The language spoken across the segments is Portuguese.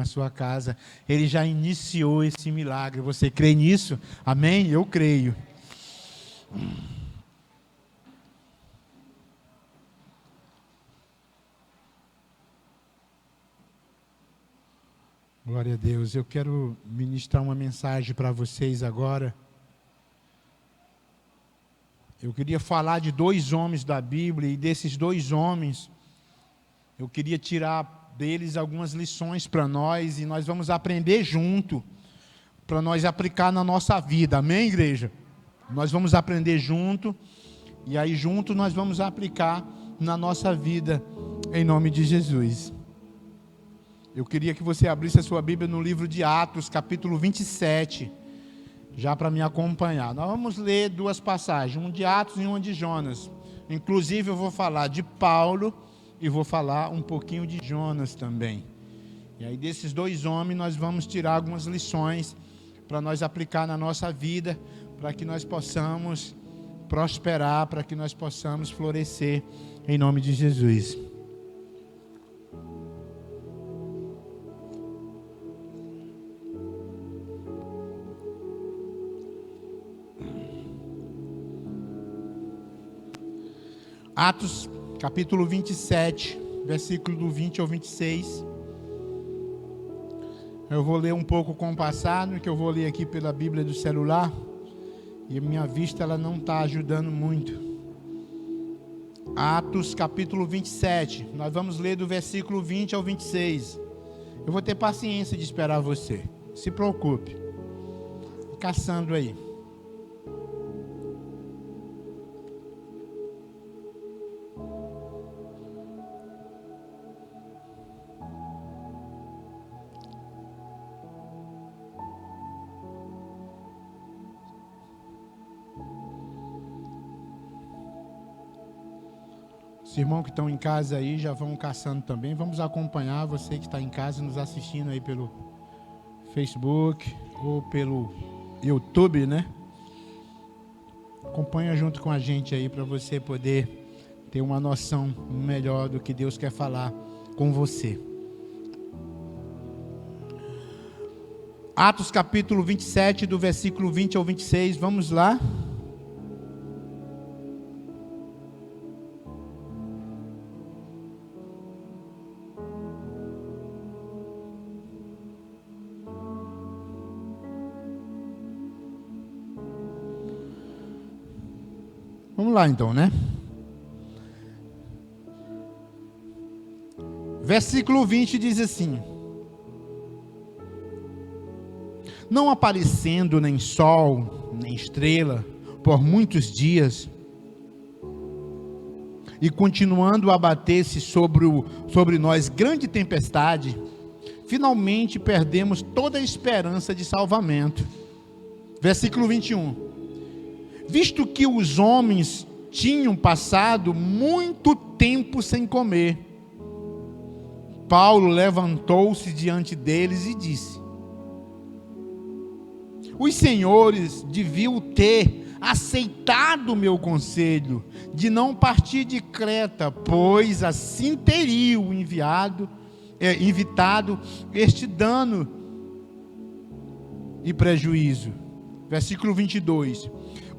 sua casa. Ele já iniciou esse milagre. Você crê nisso? Amém? Eu creio. Glória a Deus. Eu quero ministrar uma mensagem para vocês agora. Eu queria falar de 2 homens da Bíblia, e desses 2 homens, eu queria tirar deles algumas lições para nós, e nós vamos aprender junto, para nós aplicar na nossa vida. Amém, igreja? Nós vamos aprender junto, e aí junto nós vamos aplicar na nossa vida, em nome de Jesus. Eu queria que você abrisse a sua Bíblia no livro de Atos, capítulo 27, já para me acompanhar. Nós vamos ler 2 passagens, uma de Atos e uma de Jonas. Inclusive eu vou falar de Paulo e vou falar um pouquinho de Jonas também. E aí desses 2 homens nós vamos tirar algumas lições para nós aplicar na nossa vida, para que nós possamos prosperar, para que nós possamos florescer, em nome de Jesus. Atos, capítulo 27, versículo do 20 ao 26. Eu vou ler um pouco compassado, que eu vou ler aqui pela Bíblia do celular. E a minha vista ela não está ajudando muito. Atos, capítulo 27. Nós vamos ler do versículo 20 ao 26. Eu vou ter paciência de esperar você. Se preocupe. Caçando aí. Os irmãos que estão em casa aí já vão caçando também. Vamos acompanhar você que está em casa nos assistindo aí pelo Facebook ou pelo YouTube, né? Acompanha junto com a gente aí para você poder ter uma noção melhor do que Deus quer falar com você. Atos capítulo 27, do versículo 20 ao 26. Vamos lá. Vamos lá então, né? Versículo 20 diz assim: não aparecendo nem sol, nem estrela, por muitos dias, e continuando a abater-se sobre nós grande tempestade, finalmente perdemos toda a esperança de salvamento. Versículo 21. Visto que os homens tinham passado muito tempo sem comer, Paulo levantou-se diante deles e disse: os senhores deviam ter aceitado o meu conselho de não partir de Creta, pois assim teriam evitado este dano e prejuízo. Versículo 22.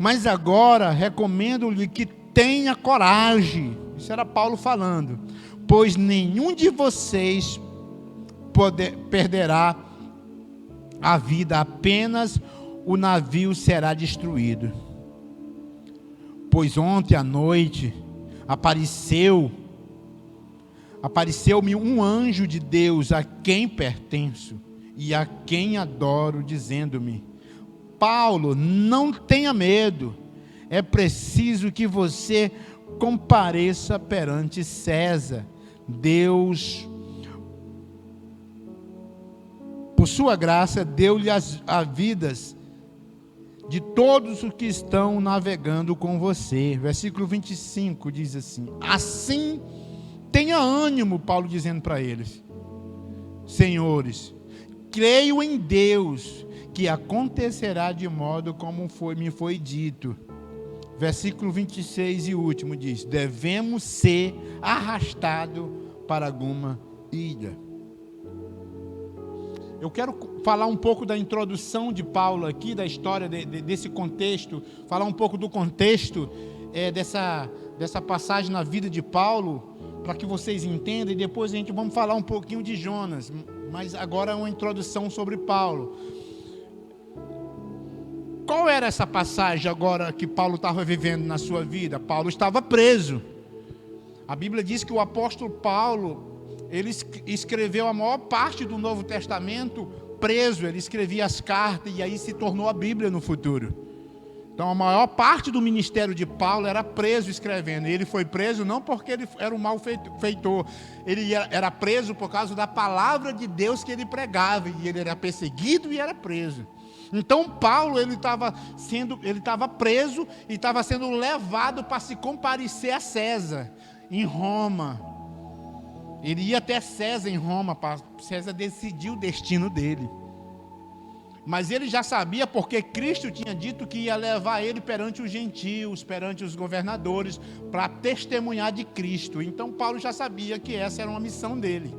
Mas agora recomendo-lhe que tenha coragem. Isso era Paulo falando. Pois nenhum de vocês perderá a vida, apenas o navio será destruído. Pois ontem à noite apareceu-me um anjo de Deus, a quem pertenço e a quem adoro, dizendo-me: Paulo, não tenha medo, é preciso que você compareça perante César. Deus, por sua graça, deu-lhe as vidas de todos os que estão navegando com você. Versículo 25 diz assim: assim, tenha ânimo, Paulo dizendo para eles: senhores, creio em Deus, que acontecerá de modo como me foi dito. Versículo 26 e último diz: devemos ser arrastados para alguma ilha. Eu quero falar um pouco da introdução de Paulo aqui, da história desse contexto, falar um pouco do contexto dessa passagem na vida de Paulo, para que vocês entendam, e depois vamos falar um pouquinho de Jonas, mas agora é uma introdução sobre Paulo. Qual era essa passagem agora que Paulo estava vivendo na sua vida? Paulo estava preso. A Bíblia diz que o apóstolo Paulo, ele escreveu a maior parte do Novo Testamento preso. Ele escrevia as cartas e aí se tornou a Bíblia no futuro. Então a maior parte do ministério de Paulo era preso escrevendo. E ele foi preso não porque ele era um malfeitor. Ele era preso por causa da palavra de Deus que ele pregava. E ele era perseguido e era preso. Então Paulo ele estava preso e estava sendo levado para se comparecer a César em Roma. Ele ia até César em Roma, para César decidir o destino dele. Mas ele já sabia, porque Cristo tinha dito que ia levar ele perante os gentios, perante os governadores, para testemunhar de Cristo. Então Paulo já sabia que essa era uma missão dele.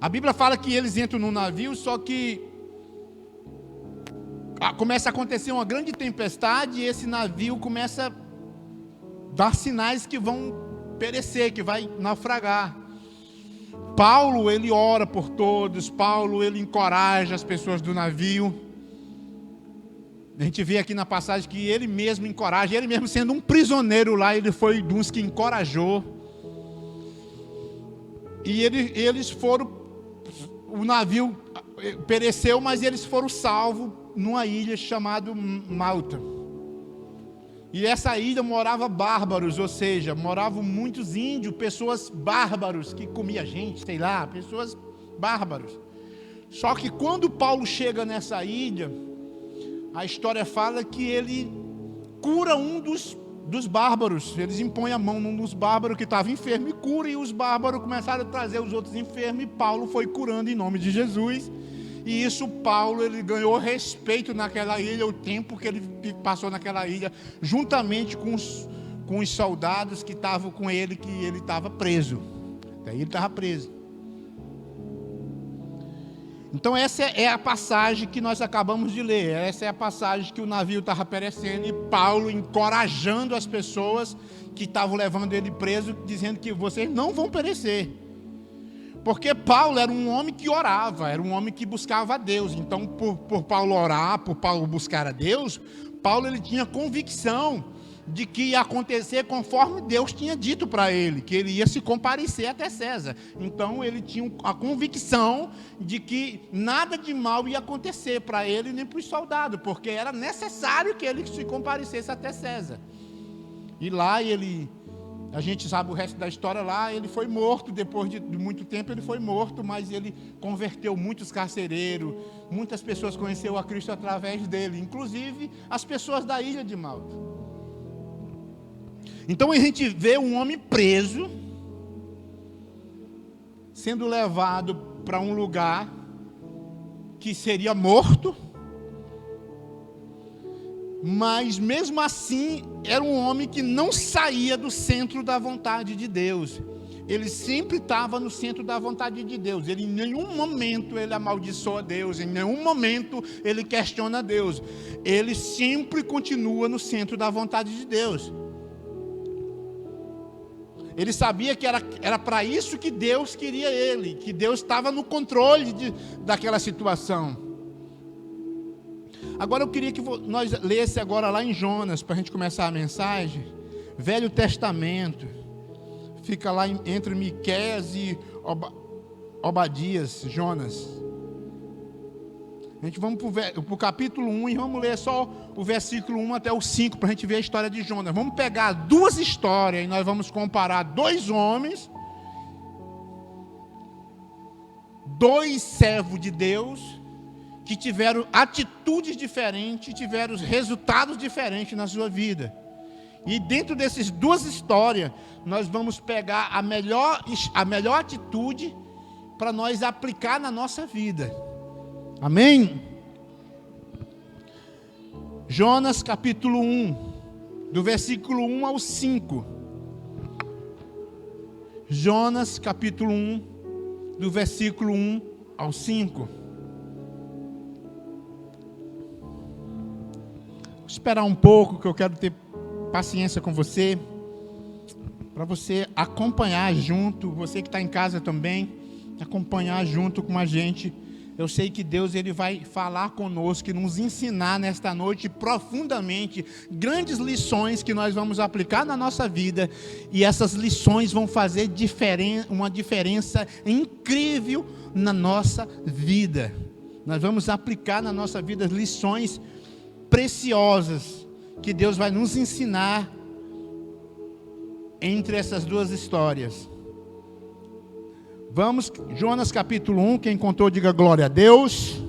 A Bíblia fala que eles entram no navio, só que começa a acontecer uma grande tempestade e esse navio começa a dar sinais que vão perecer, que vai naufragar. Paulo, ele ora por todos. Paulo, ele encoraja as pessoas do navio. A gente vê aqui na passagem que ele mesmo encoraja, ele mesmo sendo um prisioneiro lá, ele foi um dos que encorajou. E eles foram, o navio pereceu, mas eles foram salvos numa ilha chamada Malta. E essa ilha morava bárbaros, ou seja, moravam muitos índios, pessoas bárbaros que comiam gente, sei lá, pessoas bárbaros. Só que quando Paulo chega nessa ilha, a história fala que ele cura um dos bárbaros. Eles impõem a mão num dos bárbaros que estava enfermo e cura, e os bárbaros começaram a trazer os outros enfermos, e Paulo foi curando em nome de Jesus. E isso, Paulo, ele ganhou respeito naquela ilha, o tempo que ele passou naquela ilha, juntamente com os soldados que estavam com ele, que ele estava preso. Daí ele estava preso. Então essa é a passagem que nós acabamos de ler. Essa é a passagem que o navio estava perecendo e Paulo encorajando as pessoas que estavam levando ele preso, dizendo que vocês não vão perecer. Porque Paulo era um homem que orava, era um homem que buscava a Deus. Então, por Paulo orar, por Paulo buscar a Deus, Paulo ele tinha convicção de que ia acontecer conforme Deus tinha dito para ele, que ele ia se comparecer até César. Então, ele tinha a convicção de que nada de mal ia acontecer para ele nem para os soldados, porque era necessário que ele se comparecesse até César. E lá a gente sabe o resto da história lá, ele foi morto, depois de muito tempo ele foi morto, mas ele converteu muitos carcereiros, muitas pessoas conheceram a Cristo através dele, inclusive as pessoas da ilha de Malta. Então a gente vê um homem preso, sendo levado para um lugar que seria morto, mas mesmo assim era um homem que não saía do centro da vontade de Deus. Ele sempre estava no centro da vontade de Deus. Ele em nenhum momento ele amaldiçoa Deus, em nenhum momento ele questiona Deus. Ele sempre continua no centro da vontade de Deus. Ele sabia que era para isso que Deus queria ele, que Deus estava no controle daquela situação. Agora eu queria que nós lesse agora lá em Jonas, para a gente começar a mensagem. Velho Testamento. Fica lá entre Miqueias e Obadias, Jonas. A gente vamos para o capítulo 1 e vamos ler só o versículo 1 até o 5, para a gente ver a história de Jonas. Vamos pegar duas histórias e nós vamos comparar dois homens, dois servos de Deus, que tiveram atitudes diferentes, tiveram resultados diferentes na sua vida. E dentro dessas duas histórias, nós vamos pegar a melhor atitude para nós aplicar na nossa vida. Amém? Jonas capítulo 1, do versículo 1 ao 5. Jonas capítulo 1, do versículo 1 ao 5. Vou esperar um pouco, que eu quero ter paciência com você, para você acompanhar junto, você que está em casa também, acompanhar junto com a gente. Eu sei que Deus ele vai falar conosco e nos ensinar nesta noite profundamente grandes lições que nós vamos aplicar na nossa vida, e essas lições vão fazer uma diferença incrível na nossa vida. Nós vamos aplicar na nossa vida lições preciosas que Deus vai nos ensinar entre essas duas histórias. Vamos, Jonas capítulo 1, quem contou diga glória a Deus.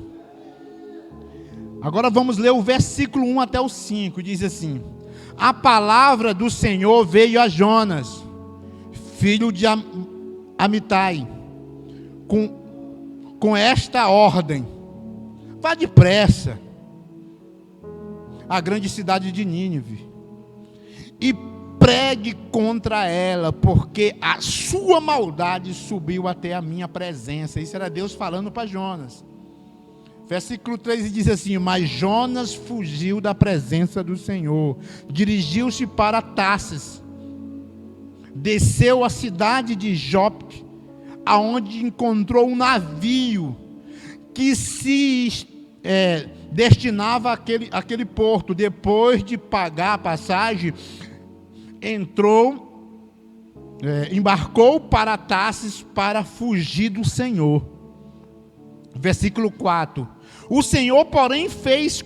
Agora vamos ler o versículo 1 até o 5, diz assim: a palavra do Senhor veio a Jonas, filho de Amitai, com esta ordem: vá depressa à grande cidade de Nínive, e pregue contra ela, porque a sua maldade subiu até a minha presença. Isso era Deus falando para Jonas. Versículo 3 diz assim: mas Jonas fugiu da presença do Senhor, dirigiu-se para Tarsis, desceu à cidade de Jope, aonde encontrou um navio que se destinava àquele porto. Depois de pagar a passagem, embarcou para Tarsis para fugir do Senhor. Versículo 4: o Senhor, porém, fez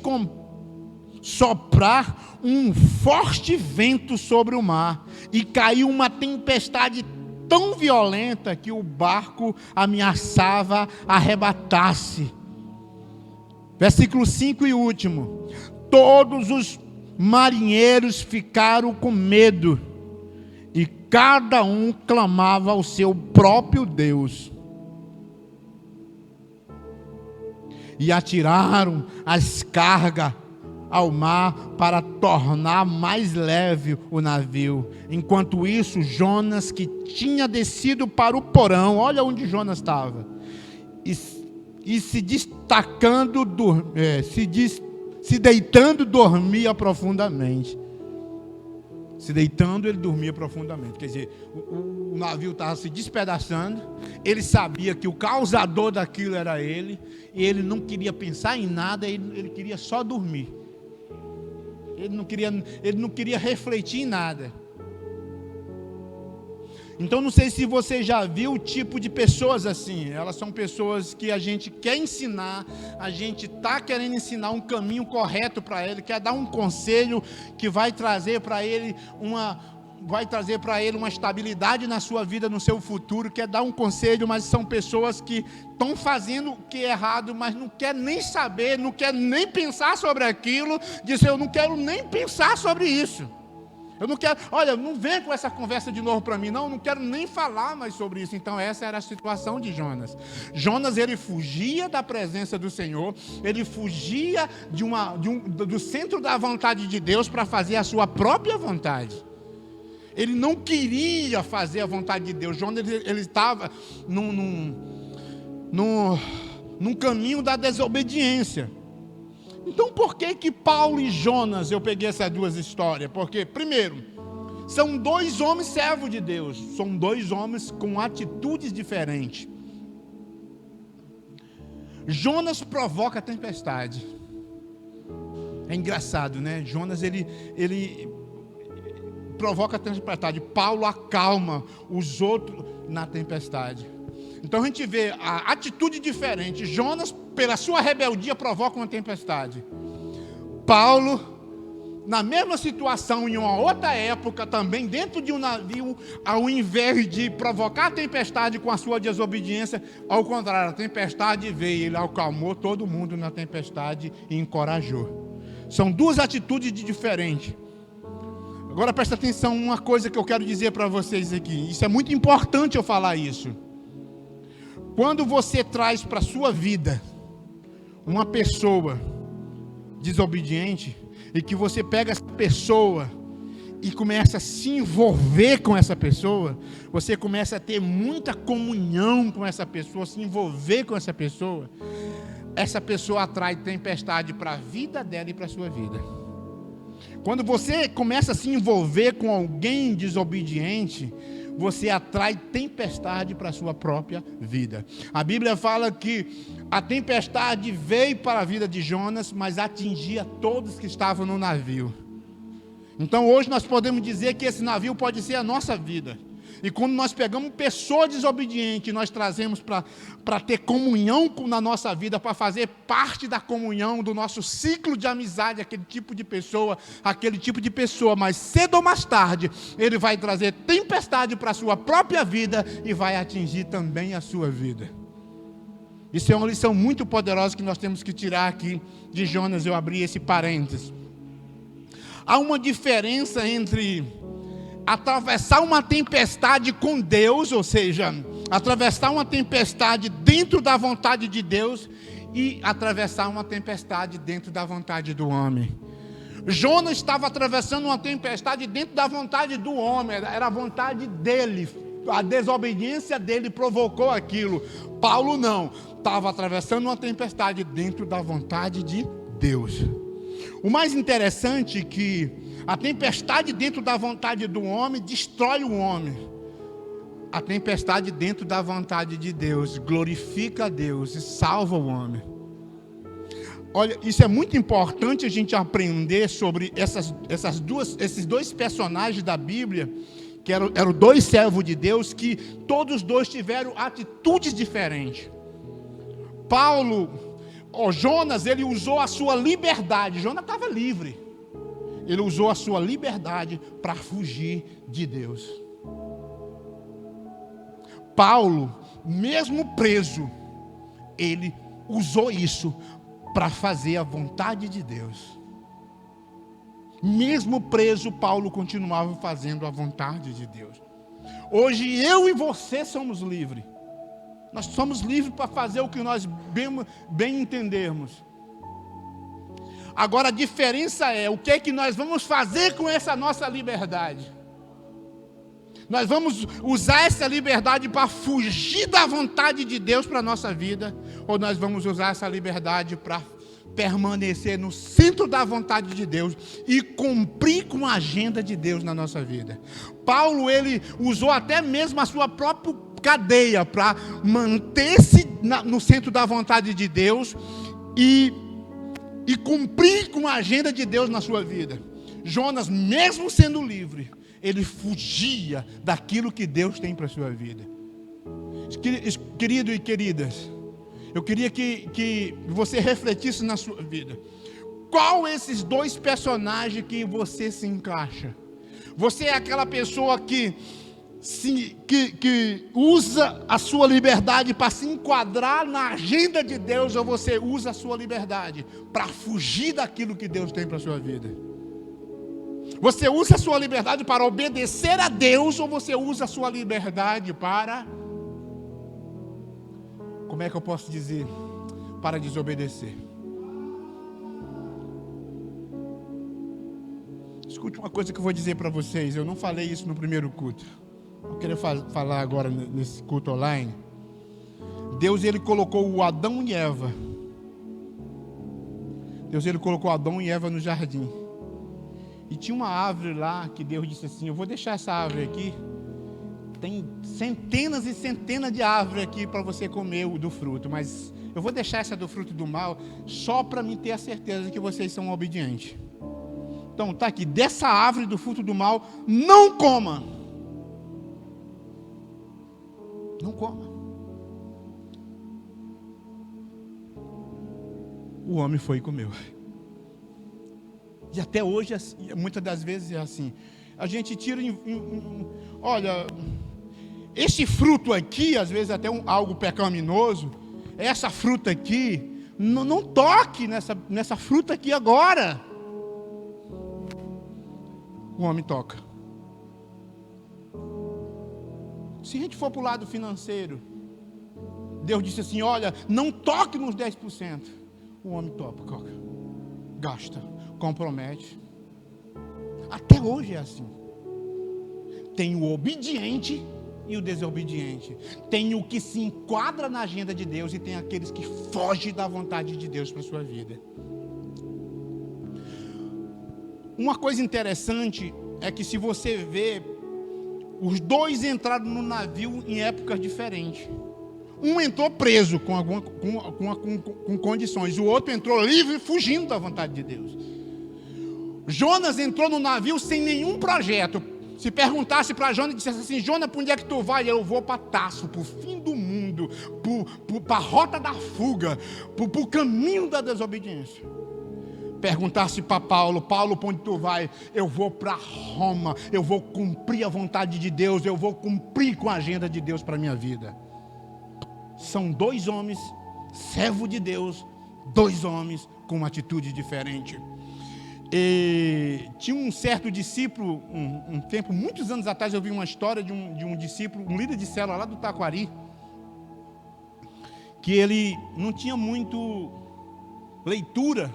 soprar um forte vento sobre o mar, e caiu uma tempestade tão violenta que o barco ameaçava arrebatar-se. Versículo 5 e último: todos os marinheiros ficaram com medo, e cada um clamava ao seu próprio Deus. E atiraram as cargas ao mar para tornar mais leve o navio. Enquanto isso, Jonas, que tinha descido para o porão, olha onde Jonas estava, e se deitando, dormia profundamente. Se deitando, ele dormia profundamente. Quer dizer, o navio estava se despedaçando. Ele sabia que o causador daquilo era ele, e ele não queria pensar em nada, ele queria só dormir. Ele não queria refletir em nada. Então, não sei se você já viu o tipo de pessoas assim. Elas são pessoas que a gente quer ensinar, a gente está querendo ensinar um caminho correto para ele, quer dar um conselho que vai trazer para ele uma estabilidade na sua vida, no seu futuro, quer dar um conselho, mas são pessoas que estão fazendo o que é errado, mas não quer nem saber, não quer nem pensar sobre aquilo, diz: eu não quero nem pensar sobre isso. Eu não quero, olha, não vem com essa conversa de novo para mim, não quero nem falar mais sobre isso. Então essa era a situação de Jonas. Jonas, ele fugia da presença do Senhor, ele fugia do centro da vontade de Deus para fazer a sua própria vontade. Ele não queria fazer a vontade de Deus. Jonas, ele estava num caminho da desobediência. Então, por que Paulo e Jonas, eu peguei essas duas histórias? Porque, primeiro, são dois homens servos de Deus, são dois homens com atitudes diferentes. Jonas provoca a tempestade. É engraçado, né? Jonas, ele provoca a tempestade. Paulo acalma os outros na tempestade. Então a gente vê a atitude diferente. Jonas, pela sua rebeldia, provoca uma tempestade. Paulo, na mesma situação, em uma outra época, também dentro de um navio, ao invés de provocar a tempestade com a sua desobediência, ao contrário, a tempestade veio, ele acalmou todo mundo na tempestade e encorajou. São duas atitudes diferentes. Agora presta atenção, uma coisa que eu quero dizer para vocês aqui. Isso é muito importante eu falar isso. Quando você traz para a sua vida uma pessoa desobediente, e que você pega essa pessoa e começa a se envolver com essa pessoa, você começa a ter muita comunhão com essa pessoa, se envolver com essa pessoa atrai tempestade para a vida dela e para a sua vida. Quando você começa a se envolver com alguém desobediente, você atrai tempestade para a sua própria vida. A Bíblia fala que a tempestade veio para a vida de Jonas, mas atingia todos que estavam no navio. Então hoje nós podemos dizer que esse navio pode ser a nossa vida. E quando nós pegamos pessoa desobediente, nós trazemos para ter comunhão na nossa vida, para fazer parte da comunhão, do nosso ciclo de amizade, aquele tipo de pessoa, mas cedo ou mais tarde, ele vai trazer tempestade para a sua própria vida e vai atingir também a sua vida. Isso é uma lição muito poderosa que nós temos que tirar aqui de Jonas. Eu abri esse parênteses. Há uma diferença entre atravessar uma tempestade com Deus, ou seja, atravessar uma tempestade dentro da vontade de Deus, e atravessar uma tempestade dentro da vontade do homem. Jonas estava atravessando uma tempestade dentro da vontade do homem, era a vontade dele, a desobediência dele provocou aquilo. Paulo não, estava atravessando uma tempestade dentro da vontade de Deus. O mais interessante é que a tempestade dentro da vontade do homem destrói o homem. A tempestade dentro da vontade de Deus glorifica a Deus e salva o homem. Olha, isso é muito importante a gente aprender sobre esses dois personagens da Bíblia, que eram dois servos de Deus, que todos dois tiveram atitudes diferentes. Jonas, ele usou a sua liberdade. Jonas estava livre. Ele usou a sua liberdade para fugir de Deus. Paulo, mesmo preso, ele usou isso para fazer a vontade de Deus. Mesmo preso, Paulo continuava fazendo a vontade de Deus. Hoje eu e você somos livres. Nós somos livres para fazer o que nós bem entendermos. Agora a diferença é o que é que nós vamos fazer com essa nossa liberdade. Nós vamos usar essa liberdade para fugir da vontade de Deus para a nossa vida, ou nós vamos usar essa liberdade para permanecer no centro da vontade de Deus e cumprir com a agenda de Deus na nossa vida. Paulo, ele usou até mesmo a sua própria cadeia para manter-se no centro da vontade de Deus e cumprir com a agenda de Deus na sua vida. Jonas, mesmo sendo livre, ele fugia daquilo que Deus tem para a sua vida. Querido e queridas, eu queria que você refletisse na sua vida. Qual esses dois personagens que você se encaixa? Você é aquela pessoa que usa a sua liberdade para se enquadrar na agenda de Deus, ou você usa a sua liberdade para fugir daquilo que Deus tem para a sua vida? Você usa a sua liberdade para obedecer a Deus, ou você usa a sua liberdade para, como é que eu posso dizer, para desobedecer? Escute uma coisa que eu vou dizer para vocês. Eu não falei isso no primeiro culto. Eu queria falar agora nesse culto online. Deus, ele colocou o Adão e Eva. Deus, ele colocou Adão e Eva no jardim. E tinha uma árvore lá que Deus disse assim: eu vou deixar essa árvore aqui. Tem centenas e centenas de árvores aqui para você comer do fruto. Mas eu vou deixar essa do fruto do mal só para me ter a certeza que vocês são obedientes. Então está aqui, dessa árvore do fruto do mal, não coma. Não coma. O homem foi e comeu. E até hoje, muitas das vezes é assim. A gente tira, olha, esse fruto aqui, às vezes até algo pecaminoso, essa fruta aqui, não toque nessa fruta aqui agora. O homem toca. Se a gente for para o lado financeiro, Deus disse assim: olha, não toque nos 10%. O homem toca, gasta, compromete. Até hoje é assim. Tem o obediente e o desobediente. Tem o que se enquadra na agenda de Deus e tem aqueles que fogem da vontade de Deus para a sua vida. Uma coisa interessante é que, se você vê, os dois entraram no navio em épocas diferentes. Um entrou preso com condições, o outro entrou livre, fugindo da vontade de Deus. Jonas entrou no navio sem nenhum projeto. Se perguntasse para Jonas e dissesse assim: Jonas, para onde é que tu vai? Eu vou para Tarso, para o fim do mundo, para a rota da fuga, para o caminho da desobediência. Perguntasse para Paulo: Paulo, para onde tu vai? Eu vou para Roma, eu vou cumprir a vontade de Deus, eu vou cumprir com a agenda de Deus para a minha vida. São dois homens, servo de Deus, dois homens com uma atitude diferente. E tinha um certo discípulo, um tempo, muitos anos atrás, eu vi uma história de um discípulo, um líder de célula lá do Taquari, que ele não tinha muito leitura,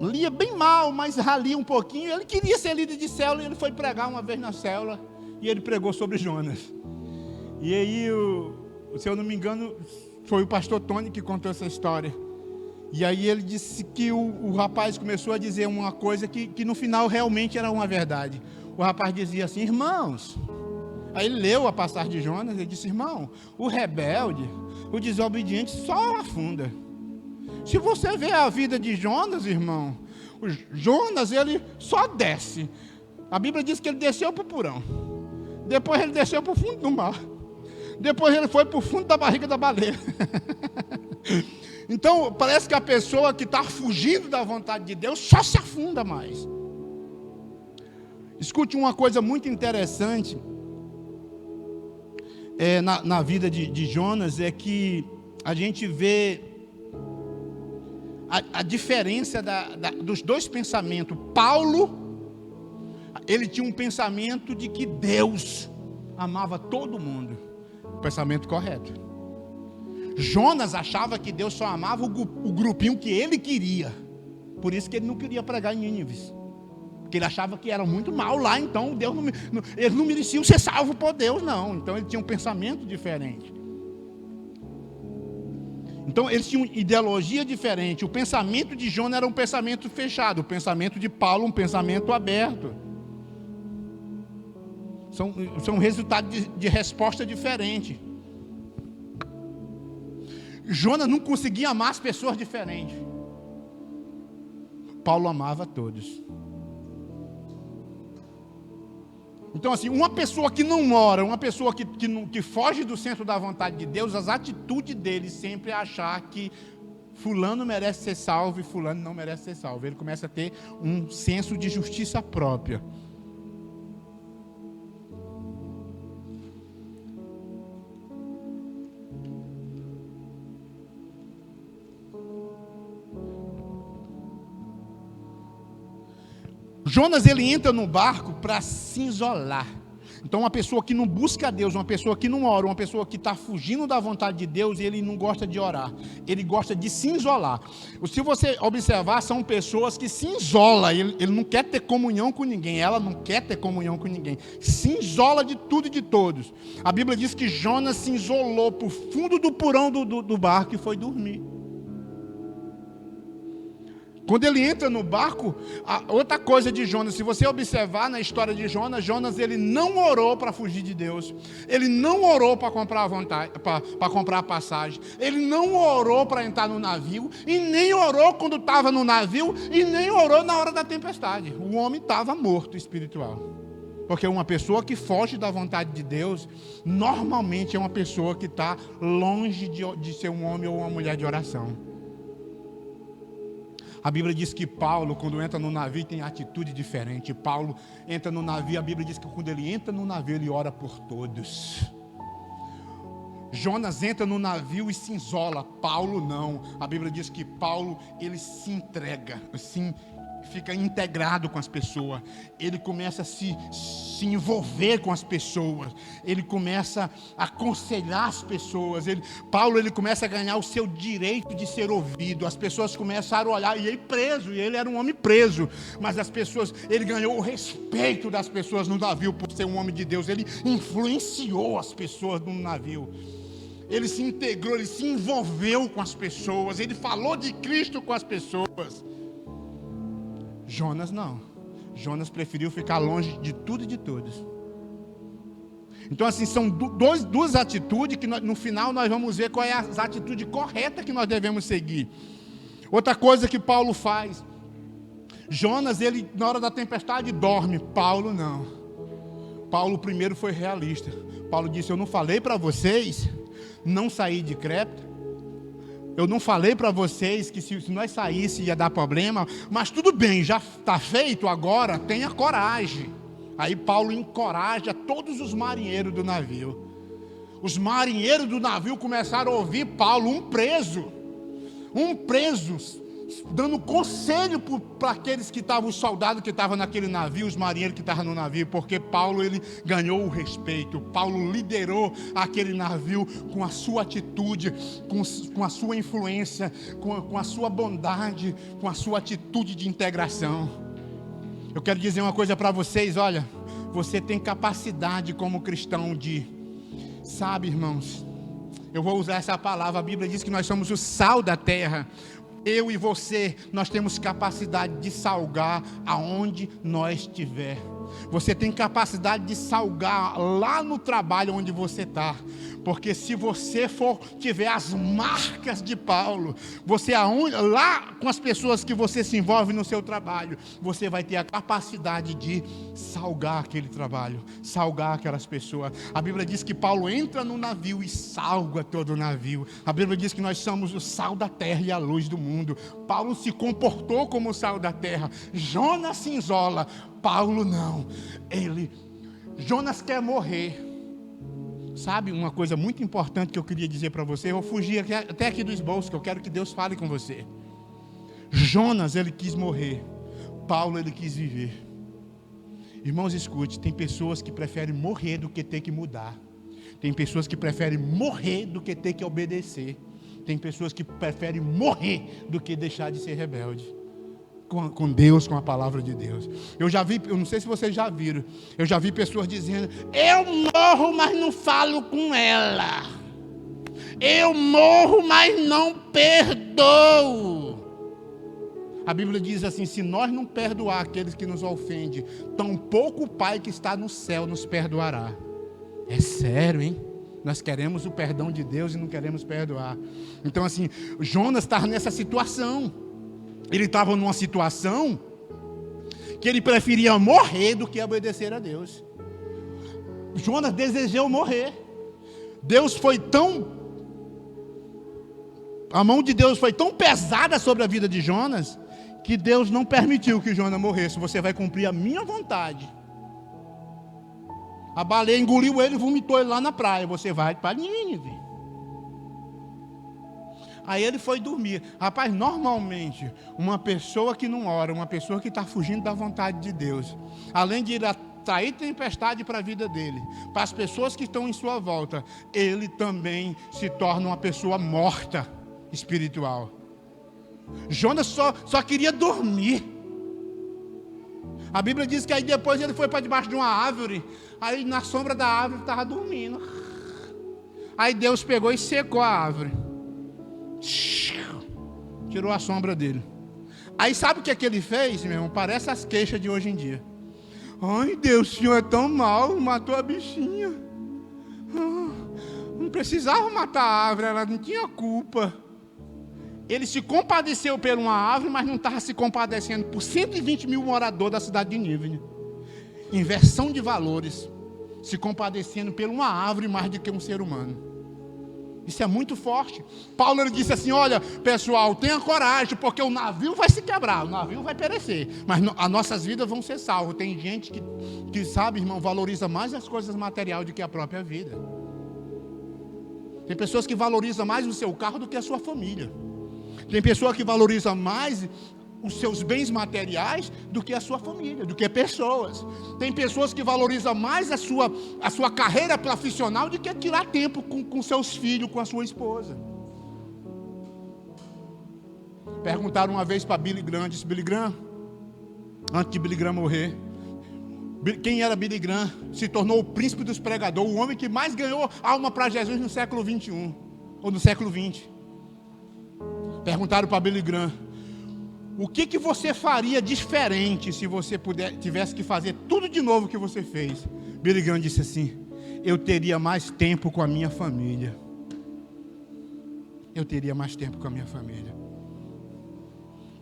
lia bem mal, mas ralia um pouquinho. Ele queria ser líder de célula e ele foi pregar uma vez na célula e ele pregou sobre Jonas. E aí, se eu não me engano, foi o pastor Tony que contou essa história. E aí ele disse que o rapaz começou a dizer uma coisa que no final realmente era uma verdade. O rapaz dizia assim: irmãos, aí ele leu a passagem de Jonas e disse: irmão, o rebelde, o desobediente só afunda. Se você vê a vida de Jonas, irmão, o Jonas, ele só desce. A Bíblia diz que ele desceu para o porão, depois ele desceu para o fundo do mar, depois ele foi para o fundo da barriga da baleia. Então, parece que a pessoa que está fugindo da vontade de Deus só se afunda mais. Escute uma coisa muito interessante na vida de Jonas, é que a gente vê a diferença dos dois pensamentos. Paulo, ele tinha um pensamento de que Deus amava todo mundo, o pensamento correto. Jonas achava que Deus só amava o grupinho que ele queria. Por isso que ele não queria pregar em Nínive, porque ele achava que era muito mal lá. Então Deus eles não mereciam ser salvos por Deus, não. Então ele tinha um pensamento diferente. Então eles tinham ideologia diferente. O pensamento de Jonas era um pensamento fechado, o pensamento de Paulo um pensamento aberto. São resultados de resposta diferente. Jonas não conseguia amar as pessoas diferentes. Paulo amava todos. Então, assim, uma pessoa que não ora, uma pessoa que foge do centro da vontade de Deus, as atitudes dele sempre é achar que fulano merece ser salvo e fulano não merece ser salvo. Ele começa a ter um senso de justiça própria. Jonas, ele entra no barco para se isolar. Então, uma pessoa que não busca a Deus, uma pessoa que não ora, uma pessoa que está fugindo da vontade de Deus, ele não gosta de orar, ele gosta de se isolar. Se você observar, são pessoas que se isolam, ele não quer ter comunhão com ninguém, ela não quer ter comunhão com ninguém, se isola de tudo e de todos. A Bíblia diz que Jonas se isolou para o fundo do porão do barco e foi dormir. Quando ele entra no barco, outra coisa de Jonas, se você observar na história de Jonas, ele não orou para fugir de Deus, ele não orou para comprar para comprar a passagem, ele não orou para entrar no navio, e nem orou quando estava no navio, e nem orou na hora da tempestade. O homem estava morto espiritual. Porque uma pessoa que foge da vontade de Deus, normalmente é uma pessoa que está longe de ser um homem ou uma mulher de oração. A Bíblia diz que Paulo, quando entra no navio, tem atitude diferente. Paulo entra no navio, a Bíblia diz que quando ele entra no navio, ele ora por todos. Jonas entra no navio e se isola. Paulo não. A Bíblia diz que Paulo, ele se entrega, assim, fica integrado com as pessoas, ele começa a se envolver com as pessoas, ele começa a aconselhar as pessoas. Paulo começa a ganhar o seu direito de ser ouvido. As pessoas começaram a olhar, e ele preso, e ele era um homem preso, mas ele ganhou o respeito das pessoas no navio por ser um homem de Deus. Ele influenciou as pessoas no navio. Ele se integrou, ele se envolveu com as pessoas, ele falou de Cristo com as pessoas. Jonas não. Jonas preferiu ficar longe de tudo e de todos. Então assim, são duas atitudes que no final nós vamos ver qual é a atitude correta que nós devemos seguir. Outra coisa que Paulo faz. Jonas, ele na hora da tempestade dorme. Paulo não. Paulo primeiro foi realista. Paulo disse: eu não falei para vocês não sair de Creta? Eu não falei para vocês que se nós saíssemos ia dar problema? Mas tudo bem, já está feito agora, tenha coragem. Aí Paulo encoraja todos os marinheiros do navio. Os marinheiros do navio começaram a ouvir Paulo, um preso, dando conselho para aqueles que estavam, os soldados que estavam naquele navio, os marinheiros que estavam no navio, porque Paulo, ele ganhou o respeito. Paulo liderou aquele navio com a sua atitude, com a sua influência, com a sua bondade, com a sua atitude de integração. Eu quero dizer uma coisa para vocês, olha, você tem capacidade como cristão sabe, irmãos, eu vou usar essa palavra, a Bíblia diz que nós somos o sal da terra. Eu e você, nós temos capacidade de salgar aonde nós estiver. Você tem capacidade de salgar lá no trabalho onde você está. Porque se você tiver as marcas de Paulo, lá com as pessoas que você se envolve no seu trabalho, você vai ter a capacidade de salgar aquele trabalho, salgar aquelas pessoas. A Bíblia diz que Paulo entra no navio e salga todo o navio. A Bíblia diz que nós somos o sal da terra e a luz do mundo. Paulo se comportou como o sal da terra. Jonas se isola, Paulo não. Jonas quer morrer. Sabe uma coisa muito importante que eu queria dizer para você? Eu vou fugir até aqui do esboço, que eu quero que Deus fale com você. Jonas, ele quis morrer. Paulo, ele quis viver. Irmãos, escute, tem pessoas que preferem morrer do que ter que mudar. Tem pessoas que preferem morrer do que ter que obedecer. Tem pessoas que preferem morrer do que deixar de ser rebelde com Deus, com a palavra de Deus. Eu não sei se vocês já viram, eu já vi pessoas dizendo: eu morro, mas não falo com ela. Eu morro, mas não perdoo. A Bíblia diz assim: se nós não perdoar aqueles que nos ofendem, tampouco o Pai que está no céu nos perdoará. É sério, hein? Nós queremos o perdão de Deus e não queremos perdoar. Então assim, Jonas estava nessa situação. Ele estava numa situação que ele preferia morrer do que obedecer a Deus. Jonas desejou morrer. A mão de Deus foi tão pesada sobre a vida de Jonas, que Deus não permitiu que Jonas morresse. Você vai cumprir a minha vontade. A baleia engoliu ele e vomitou ele lá na praia. Você vai para Nínive. Aí ele foi dormir. Rapaz, normalmente, uma pessoa que não ora, uma pessoa que está fugindo da vontade de Deus, além de ir atrair tempestade para a vida dele, para as pessoas que estão em sua volta, ele também se torna uma pessoa morta espiritual. Jonas só queria dormir. A Bíblia diz que aí depois ele foi para debaixo de uma árvore. Aí na sombra da árvore estava dormindo. Aí Deus pegou e secou a árvore. Tirou a sombra dele. Aí sabe o que ele fez, meu irmão? Parece as queixas de hoje em dia. Ai, Deus, o Senhor é tão mau, matou a bichinha. Não precisava matar a árvore, ela não tinha culpa. Ele se compadeceu por uma árvore, mas não estava se compadecendo por 120 mil moradores da cidade de Nínive. Inversão de valores. Se compadecendo por uma árvore mais do que um ser humano. Isso é muito forte. Paulo, ele disse assim: olha, pessoal, tenha coragem, porque o navio vai se quebrar, o navio vai perecer, mas as nossas vidas vão ser salvas. Tem gente que sabe, irmão, valoriza mais as coisas materiais do que a própria vida. Tem pessoas que valorizam mais o seu carro do que a sua família. Tem pessoa que valoriza mais os seus bens materiais do que a sua família, do que pessoas. Tem pessoas que valorizam mais a sua carreira profissional do que tirar tempo com seus filhos, com a sua esposa. Perguntaram uma vez para Billy Graham, disse: Billy Graham, antes de Billy Graham morrer, quem era Billy Graham? Se tornou o príncipe dos pregadores, o homem que mais ganhou alma para Jesus no século 21, ou no século 20. Perguntaram para Billy Graham: o que você faria diferente se você tivesse que fazer tudo de novo que você fez? Billy Graham disse assim: eu teria mais tempo com a minha família. Eu teria mais tempo com a minha família.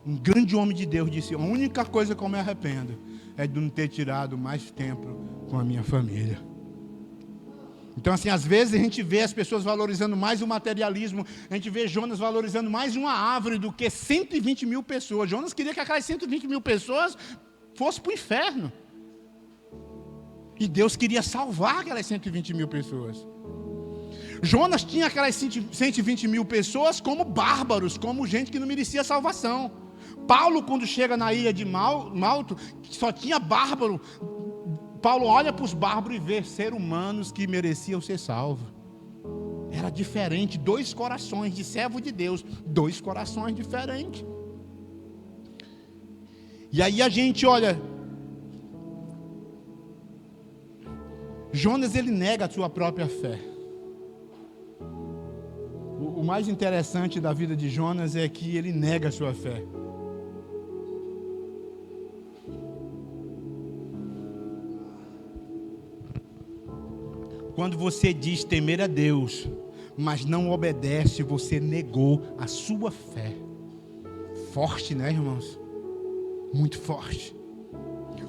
Um grande homem de Deus disse: a única coisa que eu me arrependo é de não ter tirado mais tempo com a minha família. Então, assim, às vezes a gente vê as pessoas valorizando mais o materialismo, a gente vê Jonas valorizando mais uma árvore do que 120 mil pessoas. Jonas queria que aquelas 120 mil pessoas fossem para o inferno. E Deus queria salvar aquelas 120 mil pessoas. Jonas tinha aquelas 120 mil pessoas como bárbaros, como gente que não merecia salvação. Paulo, quando chega na ilha de Malto, só tinha bárbaro. Paulo olha para os bárbaros e vê ser humanos que mereciam ser salvos. Era diferente, dois corações de servo de Deus, dois corações diferentes. E aí a gente olha, Jonas, ele nega a sua própria fé. O mais interessante da vida de Jonas é que ele nega a sua fé. Quando você diz temer a Deus, mas não obedece, você negou a sua fé. Forte, né, irmãos? Muito forte.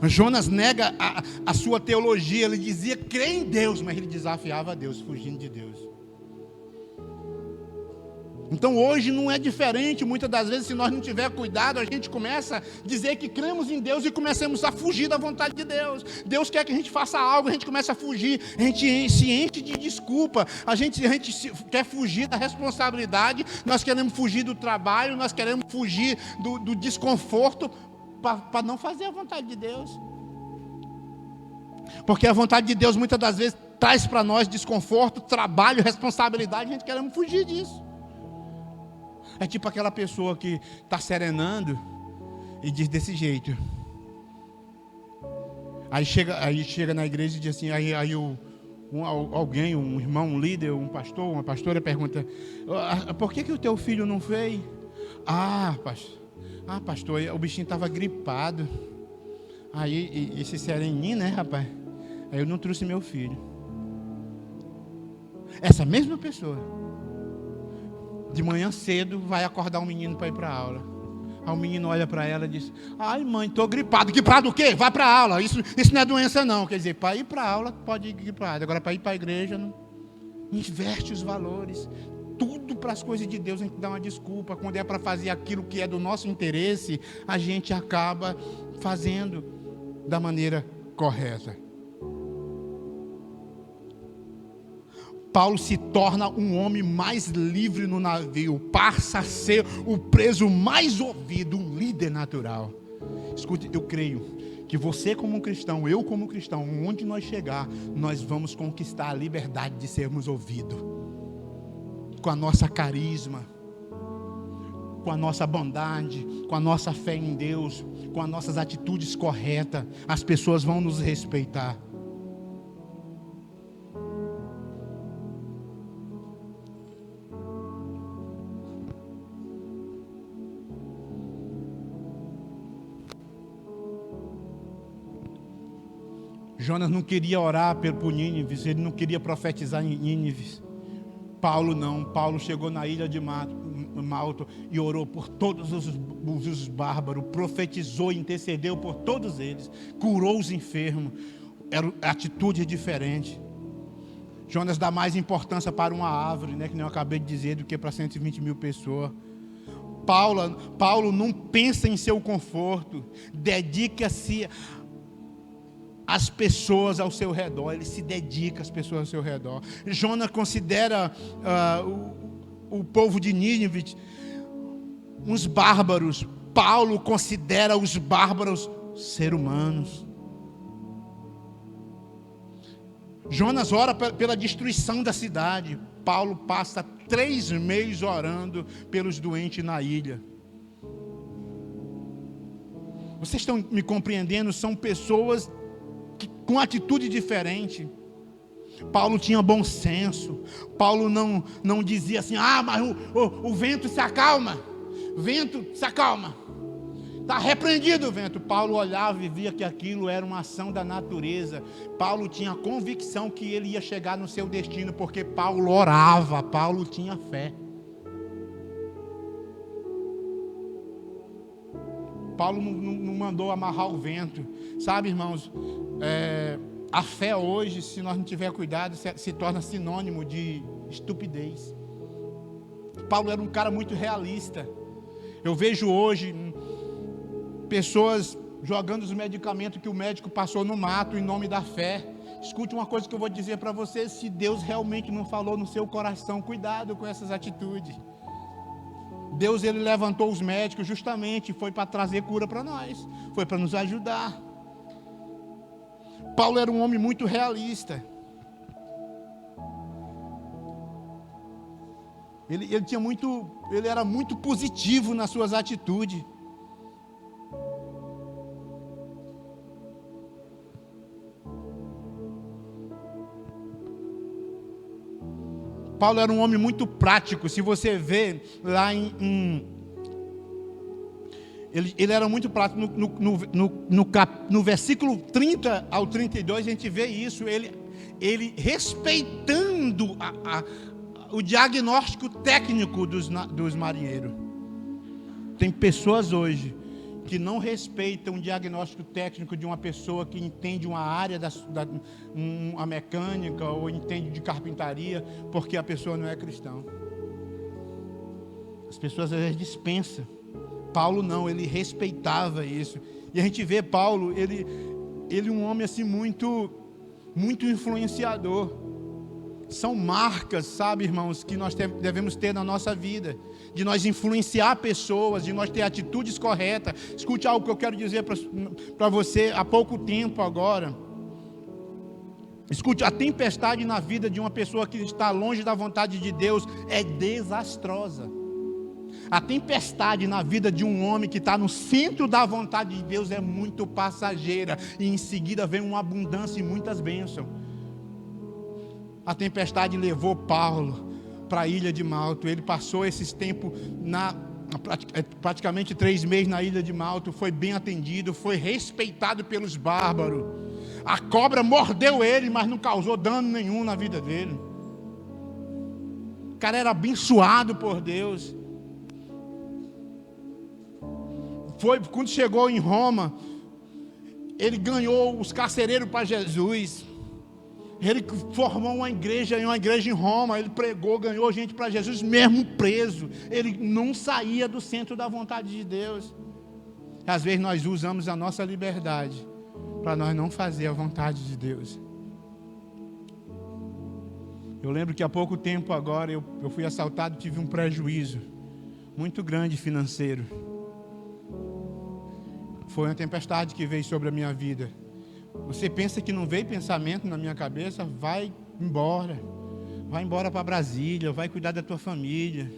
Jonas nega a sua teologia. Ele dizia crer em Deus, mas ele desafiava a Deus, fugindo de Deus. Então hoje não é diferente. Muitas das vezes, se nós não tiver cuidado, a gente começa a dizer que cremos em Deus e começamos a fugir da vontade de Deus. Deus quer que a gente faça algo, a gente começa a fugir, a gente se enche de desculpa, a gente quer fugir da responsabilidade, nós queremos fugir do trabalho, nós queremos fugir do desconforto para não fazer a vontade de Deus. Porque a vontade de Deus muitas das vezes traz para nós desconforto, trabalho, responsabilidade, a gente queremos fugir disso. É tipo aquela pessoa que está serenando e diz desse jeito. Aí chega na igreja e diz assim, alguém, um irmão, um líder, um pastor, uma pastora pergunta: por que o teu filho não fez? Pastor, o bichinho estava gripado. Aí esse sereninho, né, rapaz? Aí eu não trouxe meu filho. Essa mesma pessoa de manhã cedo vai acordar um menino para ir para a aula. Aí o menino olha para ela e diz: ai mãe, estou gripado. Gripado o quê? Vai para a aula. Isso não é doença não. Quer dizer, para ir para a aula pode ir gripado. Agora para ir para a igreja não. Inverte os valores. Tudo para as coisas de Deus a gente dá uma desculpa. Quando é para fazer aquilo que é do nosso interesse, a gente acaba fazendo da maneira correta. Paulo se torna um homem mais livre no navio, passa a ser o preso mais ouvido, um líder natural. Escute, eu creio que você como um cristão, eu como cristão, onde nós chegar, nós vamos conquistar a liberdade de sermos ouvidos. Com a nossa carisma, com a nossa bondade, com a nossa fé em Deus, com as nossas atitudes corretas, as pessoas vão nos respeitar. Jonas não queria orar por Nínive, ele não queria profetizar em Nínive. Paulo não. Paulo chegou na ilha de Malto e orou por todos os bárbaros, profetizou, intercedeu por todos eles, curou os enfermos. Era atitude diferente. Jonas dá mais importância para uma árvore, né, que nem eu acabei de dizer, do que para 120 mil pessoas. Paulo não pensa em seu conforto, dedica-se as pessoas ao seu redor, ele se dedica às pessoas ao seu redor. Jonas considera o povo de Nínive uns bárbaros, Paulo considera os bárbaros seres humanos. Jonas ora pela destruição da cidade. Paulo passa 3 meses orando pelos doentes na ilha. Vocês estão me compreendendo? São pessoas com atitude diferente. Paulo tinha bom senso. Paulo não dizia assim: mas o vento se acalma. Vento se acalma. Está repreendido o vento. Paulo olhava e via que aquilo era uma ação da natureza. Paulo tinha convicção que ele ia chegar no seu destino, porque Paulo orava, Paulo tinha fé. Paulo não mandou amarrar o vento. Sabe, irmãos, a fé hoje, se nós não tiver cuidado, se torna sinônimo de estupidez. Paulo era um cara muito realista. Eu vejo hoje pessoas jogando os medicamentos que o médico passou no mato em nome da fé. Escute uma coisa que eu vou dizer para você: se Deus realmente não falou no seu coração, cuidado com essas atitudes. Deus, ele levantou os médicos justamente, foi para trazer cura para nós, foi para nos ajudar. Paulo era um homem muito realista. Ele era muito positivo nas suas atitudes. Paulo era um homem muito prático. Se você vê lá ele era muito prático. No versículo 30 ao 32, a gente vê isso. Ele respeitando o diagnóstico técnico dos marinheiros. Tem pessoas hoje que não respeitam o diagnóstico técnico de uma pessoa que entende uma área uma mecânica ou entende de carpintaria, porque a pessoa não é cristã. As pessoas às vezes dispensam. Paulo não, ele respeitava isso. E a gente vê Paulo, ele um homem assim muito influenciador. São marcas, sabe, irmãos, que nós devemos ter na nossa vida, de nós influenciar pessoas, de nós ter atitudes corretas. Escute algo que eu quero dizer para você há pouco tempo agora. Escute, a tempestade na vida de uma pessoa que está longe da vontade de Deus é desastrosa. A tempestade na vida de um homem que está no centro da vontade de Deus é muito passageira, e em seguida vem uma abundância e muitas bênçãos. A tempestade levou Paulo para a ilha de Malta. Ele passou esses tempos, praticamente 3 meses na ilha de Malta. Foi bem atendido, foi respeitado pelos bárbaros. A cobra mordeu ele, mas não causou dano nenhum na vida dele. O cara era abençoado por Deus. Quando chegou em Roma, ele ganhou os carcereiros para Jesus. Ele formou uma igreja em Roma. Ele pregou, ganhou gente para Jesus, mesmo preso. Ele não saía do centro da vontade de Deus. Às vezes nós usamos a nossa liberdade para nós não fazer a vontade de Deus. Eu lembro que há pouco tempo agora eu fui assaltado, tive um prejuízo muito grande financeiro. Foi uma tempestade que veio sobre a minha vida. Você pensa que não veio pensamento na minha cabeça? Vai embora. Vai embora para Brasília, vai cuidar da tua família.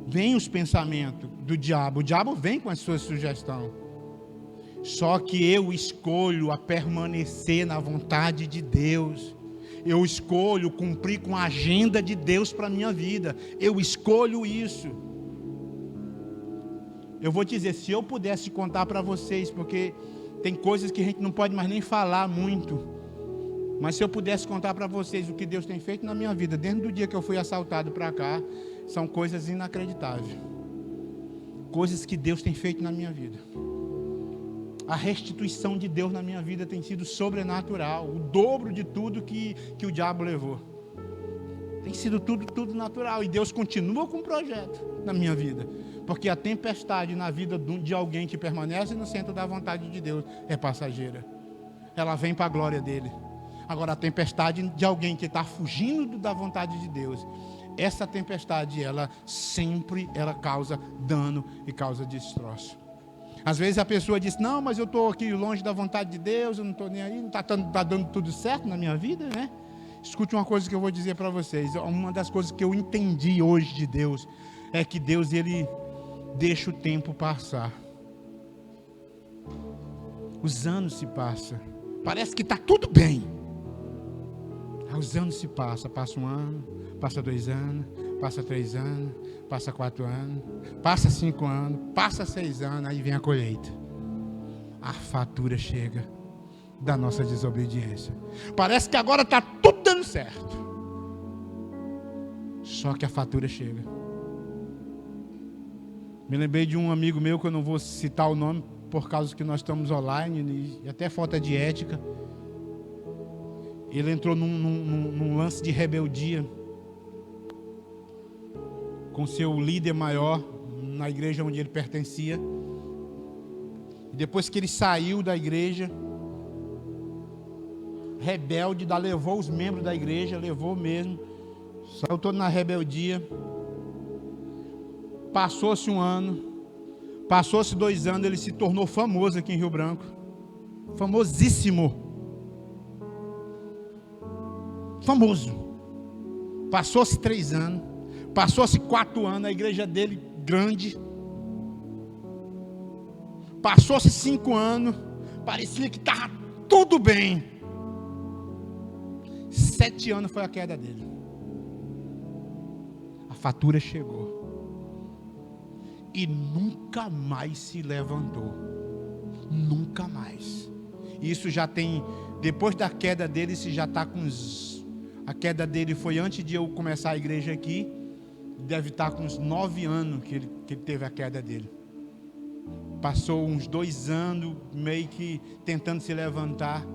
Vem os pensamentos do diabo. O diabo vem com as suas sugestões. Só que eu escolho a permanecer na vontade de Deus. Eu escolho cumprir com a agenda de Deus para a minha vida. Eu escolho isso. Eu vou dizer, se eu pudesse contar para vocês, porque tem coisas que a gente não pode mais nem falar muito, mas se eu pudesse contar para vocês o que Deus tem feito na minha vida, desde o dia que eu fui assaltado para cá, são coisas inacreditáveis. Coisas que Deus tem feito na minha vida. A restituição de Deus na minha vida tem sido sobrenatural, o dobro de tudo que o diabo levou. Tem sido tudo natural, e Deus continua com um projeto na minha vida. Porque a tempestade na vida de alguém que permanece no centro da vontade de Deus é passageira. Ela vem para a glória dele. Agora, a tempestade de alguém que está fugindo da vontade de Deus, essa tempestade, ela causa dano e causa destroço. Às vezes a pessoa diz, não, mas eu estou aqui longe da vontade de Deus, eu não estou nem aí, não está dando tudo certo na minha vida, né? Escute uma coisa que eu vou dizer para vocês. Uma das coisas que eu entendi hoje de Deus é que Deus, Ele deixa o tempo passar. Os anos se passam. Parece que está tudo bem. Aí os anos se passam. Passa 1 ano, passa 2 anos, passa 3 anos, passa 4 anos, passa 5 anos, passa 6 anos, aí vem a colheita. A fatura chega da nossa desobediência. Parece que agora está tudo dando certo. Só que a fatura chega. Me lembrei de um amigo meu, que eu não vou citar o nome, por causa que nós estamos online, e até falta de ética. Ele entrou num lance de rebeldia com seu líder maior na igreja onde ele pertencia. E depois que ele saiu da igreja, rebelde, levou os membros da igreja, levou mesmo, saiu todo na rebeldia. Passou-se 1 ano, passou-se 2 anos, ele se tornou famoso aqui em Rio Branco, famosíssimo, famoso. Passou-se 3 anos, passou-se 4 anos, a igreja dele grande, passou-se 5 anos, parecia que estava tudo bem. 7 anos foi a queda dele. A fatura chegou. E nunca mais se levantou. Nunca mais. Isso já tem, depois da queda dele, se já está com uns... A queda dele foi antes de eu começar a igreja aqui. Deve estar com uns 9 anos que ele teve a queda dele. Passou uns 2 anos, meio que tentando se levantar.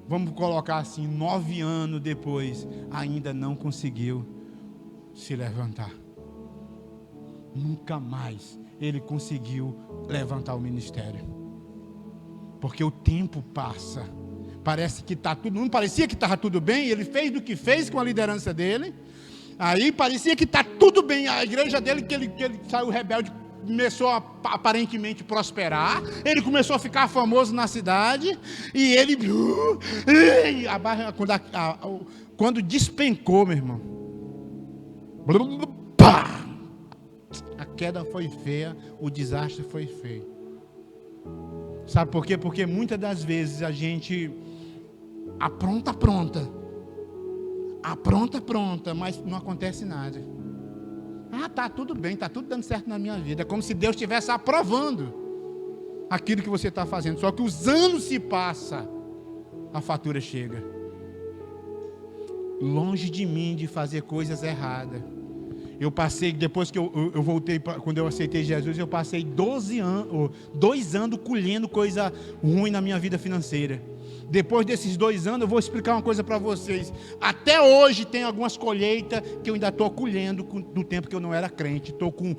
Vamos colocar assim, 9 anos depois, ainda não conseguiu se levantar. Nunca mais ele conseguiu levantar o ministério. Porque o tempo passa. Parece que está tudo... Não parecia que estava tudo bem. Ele fez do que fez com a liderança dele. Aí parecia que está tudo bem. A igreja dele, que ele saiu rebelde, começou a aparentemente prosperar. Ele começou a ficar famoso na cidade. E ele... Quando despencou, meu irmão... Pá! A queda foi feia, o desastre foi feio. Sabe por quê? Porque muitas das vezes a gente apronta, mas não acontece nada. Ah, tá tudo bem, tá tudo dando certo na minha vida. É como se Deus estivesse aprovando aquilo que você está fazendo. Só que os anos se passam, a fatura chega. Longe de mim de fazer coisas erradas. Eu passei, depois que eu voltei, quando eu aceitei Jesus, eu passei 2 anos colhendo coisa ruim na minha vida financeira. Depois desses 2 anos, eu vou explicar uma coisa para vocês. Até hoje tem algumas colheitas que eu ainda estou colhendo do tempo que eu não era crente. Estou com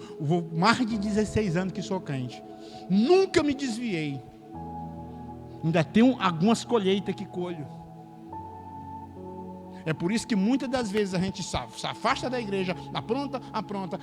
mais de 16 anos que sou crente. Nunca me desviei. Ainda tenho algumas colheitas que colho. É por isso que muitas das vezes a gente se afasta da igreja, apronta,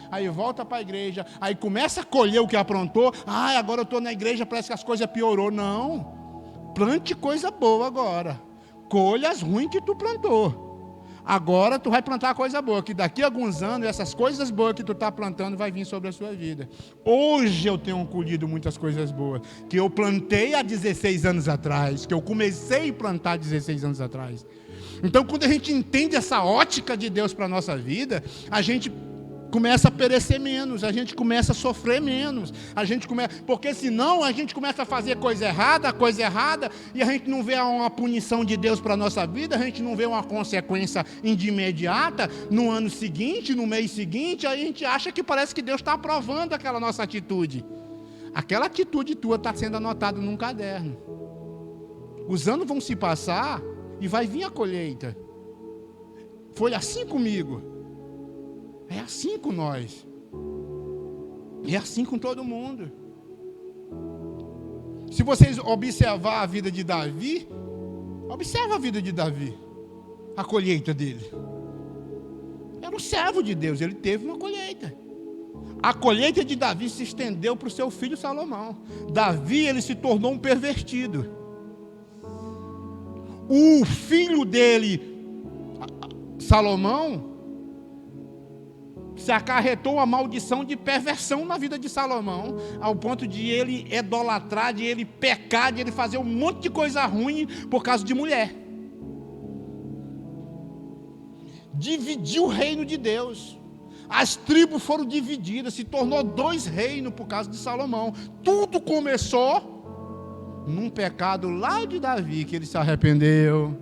aí volta para a igreja, aí começa a colher o que aprontou. Ah, agora eu estou na igreja, parece que as coisas piorou. Não, plante coisa boa agora, colha as ruins que tu plantou. Agora tu vai plantar coisa boa, que daqui a alguns anos essas coisas boas que tu está plantando vai vir sobre a sua vida. Hoje eu tenho colhido muitas coisas boas, que eu plantei há 16 anos atrás, que eu comecei a plantar há 16 anos atrás. Então, quando a gente entende essa ótica de Deus para a nossa vida, a gente começa a perecer menos, a gente começa a sofrer menos, porque senão a gente começa a fazer coisa errada, e a gente não vê uma punição de Deus para a nossa vida, a gente não vê uma consequência de imediata, no ano seguinte, no mês seguinte, aí a gente acha que parece que Deus está aprovando aquela nossa atitude. Aquela atitude tua está sendo anotada num caderno. Os anos vão se passar, e vai vir a colheita. Foi assim comigo. É assim com nós. É assim com todo mundo. Se vocês observar a vida de Davi, observa a vida de Davi, a colheita dele. Era um servo de Deus, ele teve uma colheita. A colheita de Davi se estendeu para o seu filho Salomão. Davi, ele se tornou um pervertido. O filho dele, Salomão, se acarretou a maldição de perversão na vida de Salomão, ao ponto de ele idolatrar, de ele pecar, de ele fazer um monte de coisa ruim por causa de mulher. Dividiu o reino de Deus. As tribos foram divididas, se tornou 2 reinos por causa de Salomão. Tudo começou num pecado lá de Davi, que ele se arrependeu,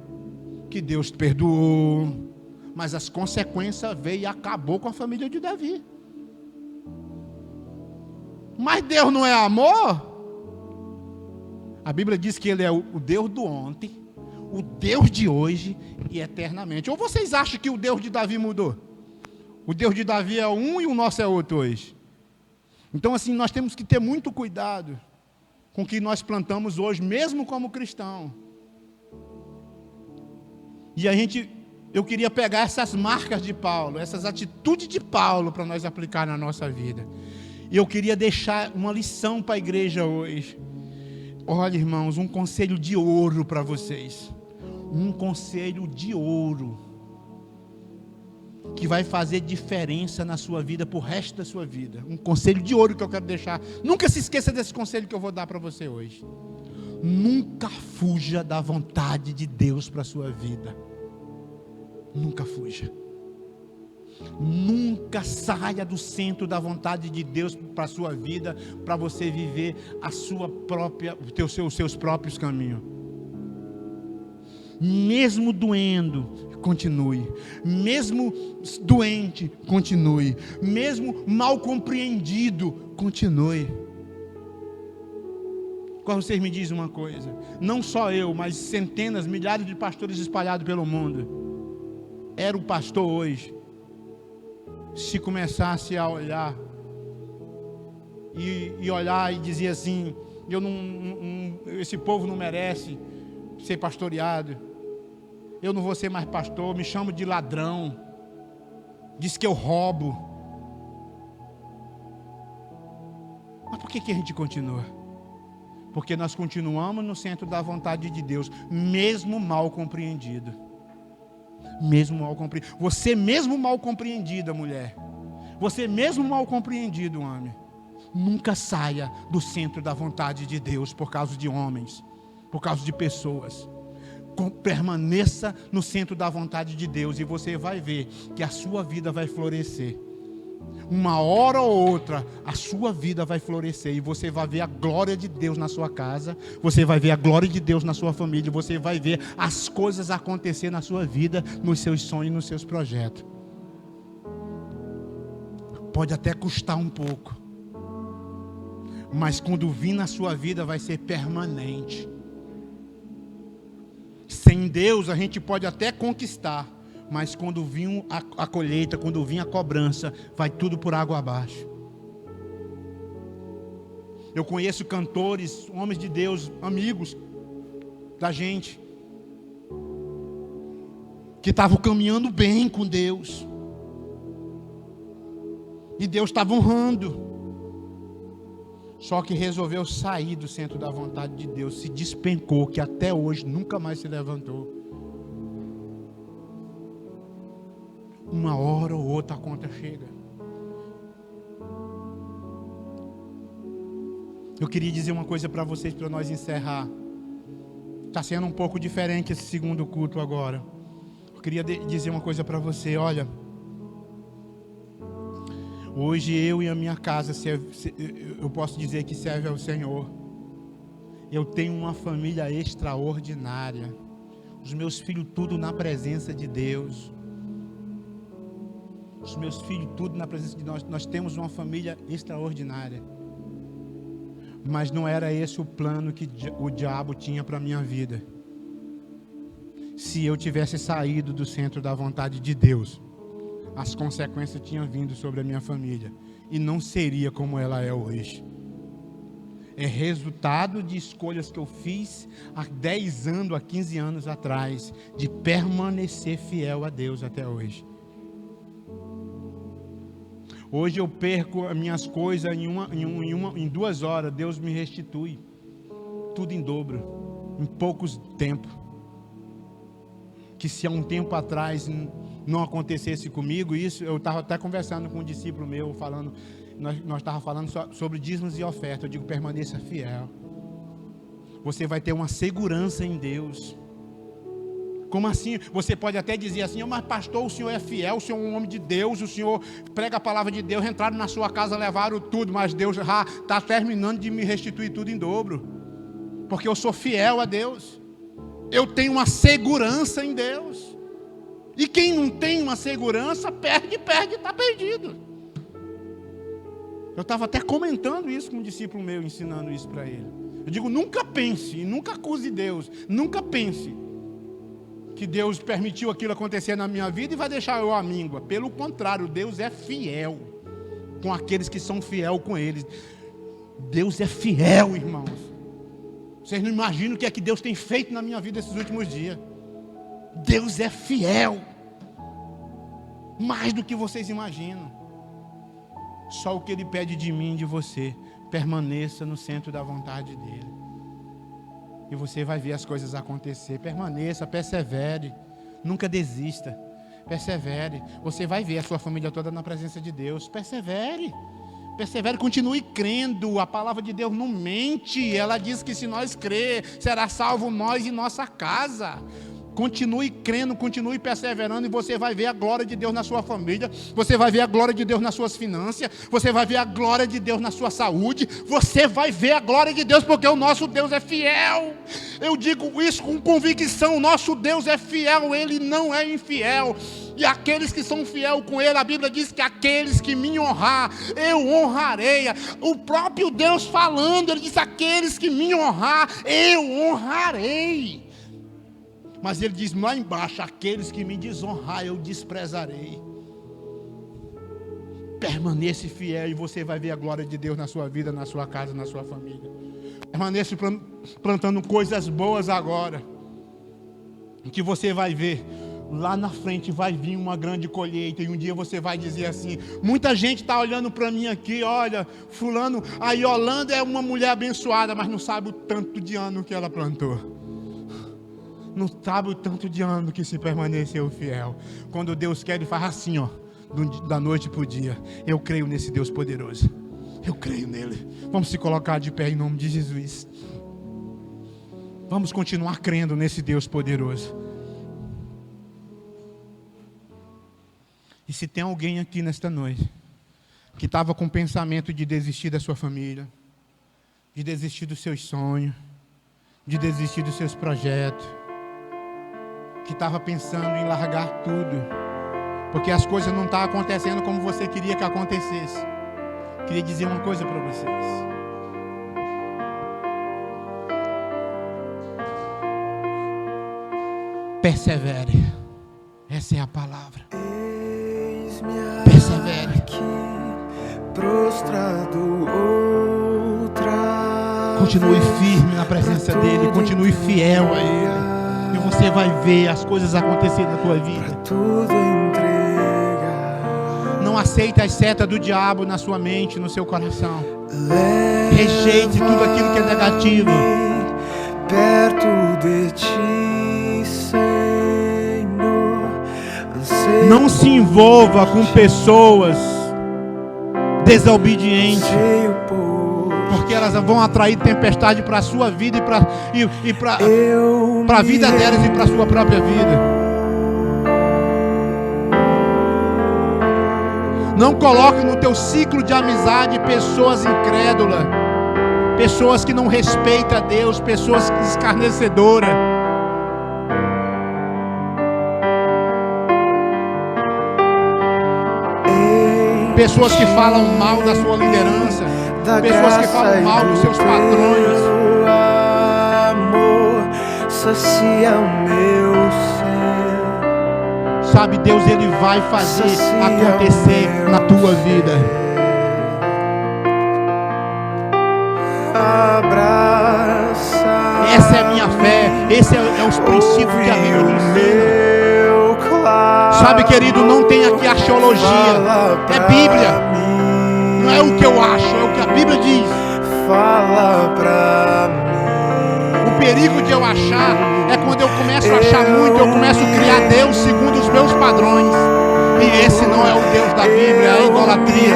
que Deus perdoou, mas as consequências veio e acabou com a família de Davi. Mas Deus não é amor? A Bíblia diz que ele é o Deus do ontem, o Deus de hoje e eternamente. Ou vocês acham que o Deus de Davi mudou? O Deus de Davi é um e o nosso é outro hoje. Então, assim, nós temos que ter muito cuidado com o que nós plantamos hoje, mesmo como cristão. E eu queria pegar essas marcas de Paulo, essas atitudes de Paulo, para nós aplicar na nossa vida. E eu queria deixar uma lição para a igreja hoje. Olha, irmãos, um conselho de ouro para vocês. Um conselho de ouro, que vai fazer diferença na sua vida, por resto da sua vida. Um conselho de ouro que eu quero deixar. Nunca se esqueça desse conselho que eu vou dar para você hoje. Nunca fuja da vontade de Deus para a sua vida. Nunca fuja. Nunca saia do centro da vontade de Deus para a sua vida, para você viver a sua própria, os seus próprios caminhos. Mesmo doendo, continue. Mesmo doente, continue. Mesmo mal compreendido, continue. Agora vocês me dizem uma coisa. Não só eu, mas centenas, milhares de pastores espalhados pelo mundo. Era o pastor hoje, se começasse a olhar e olhar e dizer assim: esse povo não merece ser pastoreado, eu não vou ser mais pastor, me chamo de ladrão, diz que eu roubo. Mas por que a gente continua? Porque nós continuamos no centro da vontade de Deus, mesmo mal compreendido. Mesmo mal compreendido. Você mesmo mal compreendida, mulher. Você mesmo mal compreendido, homem. Nunca saia do centro da vontade de Deus por causa de homens, por causa de pessoas. Permaneça no centro da vontade de Deus e você vai ver que a sua vida vai florescer. Uma hora ou outra, a sua vida vai florescer e você vai ver a glória de Deus na sua casa, você vai ver a glória de Deus na sua família, você vai ver as coisas acontecer na sua vida, nos seus sonhos, nos seus projetos. Pode até custar um pouco, mas quando vir na sua vida vai ser permanente. Sem Deus a gente pode até conquistar, mas quando vir a colheita, quando vir a cobrança, vai tudo por água abaixo. Eu conheço cantores, homens de Deus, amigos da gente, que estavam caminhando bem com Deus, e Deus estava honrando, só que resolveu sair do centro da vontade de Deus, se despencou, que até hoje nunca mais se levantou. Uma hora ou outra a conta chega. Eu queria dizer uma coisa para vocês, para nós encerrar. Está sendo um pouco diferente esse segundo culto agora. Eu queria dizer uma coisa para você, olha. Hoje eu e a minha casa, eu posso dizer que serve ao Senhor. Eu tenho uma família extraordinária. Os meus filhos tudo na presença de Deus. Os meus filhos tudo na presença de Deus. Nós temos uma família extraordinária. Mas não era esse o plano que o diabo tinha para a minha vida. Se eu tivesse saído do centro da vontade de Deus, as consequências tinham vindo sobre a minha família. E não seria como ela é hoje. É resultado de escolhas que eu fiz há 10 anos, há 15 anos atrás, de permanecer fiel a Deus até hoje. Hoje eu perco as minhas coisas em 2 horas. Deus me restitui tudo em dobro, em poucos tempos. Que se há um tempo atrás não acontecesse comigo isso, eu estava até conversando com um discípulo meu, nós estávamos falando sobre dízimos e oferta. Eu digo, permaneça fiel. Você vai ter uma segurança em Deus. Como assim? Você pode até dizer assim, mas pastor, o senhor é fiel, o senhor é um homem de Deus, o senhor prega a palavra de Deus, entraram na sua casa, levaram tudo, mas Deus já está terminando de me restituir tudo em dobro, porque eu sou fiel a Deus, eu tenho uma segurança em Deus, e quem não tem uma segurança, perde, está perdido. Eu estava até comentando isso com um discípulo meu, ensinando isso para ele. Eu digo, nunca pense, nunca acuse Deus, nunca pense que Deus permitiu aquilo acontecer na minha vida e vai deixar eu à míngua. Pelo contrário, Deus é fiel com aqueles que são fiel com Ele. Deus é fiel, irmãos. Vocês não imaginam o que é que Deus tem feito na minha vida esses últimos dias. Deus é fiel, mais do que vocês imaginam. Só o que Ele pede de mim e de você: permaneça no centro da vontade dEle. E você vai ver as coisas acontecer. Permaneça, persevere, nunca desista. Persevere. Você vai ver a sua família toda na presença de Deus. Persevere, continue crendo. A palavra de Deus não mente. Ela diz que se nós crer, será salvo nós e nossa casa. Continue crendo, continue perseverando, e você vai ver a glória de Deus na sua família, você vai ver a glória de Deus nas suas finanças, você vai ver a glória de Deus na sua saúde, você vai ver a glória de Deus, porque o nosso Deus é fiel. Eu digo isso com convicção, o nosso Deus é fiel, Ele não é infiel. E aqueles que são fiel com Ele, a Bíblia diz que aqueles que me honrar, eu honrarei. O próprio Deus falando, Ele diz, aqueles que me honrar, eu honrarei. Mas Ele diz lá embaixo, aqueles que me desonrar, eu desprezarei. Permaneça fiel e você vai ver a glória de Deus na sua vida, na sua casa, na sua família. Permaneça plantando coisas boas agora, que você vai ver, lá na frente vai vir uma grande colheita, e um dia você vai dizer assim, muita gente está olhando para mim aqui, olha, fulano, a Yolanda é uma mulher abençoada, mas não sabe o tanto de ano que ela plantou. Não sabe o tanto de ano que se permaneceu fiel. Quando Deus quer, Ele faz assim, ó, da noite para o dia. Eu creio nesse Deus poderoso. Eu creio nele. Vamos se colocar de pé em nome de Jesus. Vamos continuar crendo nesse Deus poderoso. E se tem alguém aqui nesta noite que estava com o pensamento de desistir da sua família, de desistir dos seus sonhos, de desistir dos seus projetos, que estava pensando em largar tudo, porque as coisas não estavam acontecendo como você queria que acontecesse, queria dizer uma coisa para vocês: persevere. Essa é a palavra. Persevere. Prostrado continue firme na presença dEle, continue fiel a Ele. E você vai ver as coisas acontecerem na tua vida. Não aceite as setas do diabo na sua mente, no seu coração. Rejeite tudo aquilo que é negativo. Perto de ti, Senhor. Não se envolva com pessoas desobedientes, porque elas vão atrair tempestade para a sua vida e para a vida delas e para a sua própria vida. Não coloque no teu ciclo de amizade pessoas incrédulas, pessoas que não respeitam a Deus, pessoas escarnecedoras. Pessoas que falam mal da sua liderança, pessoas que falam mal dos seus patrões. Amor sacia o meu ser. Sabe, Deus, Ele vai fazer acontecer na tua vida. Essa é a minha fé, esse é os princípios que a Bíblia nos ensina. Sabe, querido, não tem aqui arqueologia, é Bíblia. Não é o que eu acho, é o que a Bíblia diz. Fala pra mim. O perigo de eu achar é quando eu começo a achar muito, eu começo a criar Deus segundo os meus padrões. E esse não é o Deus da Bíblia, é a idolatria.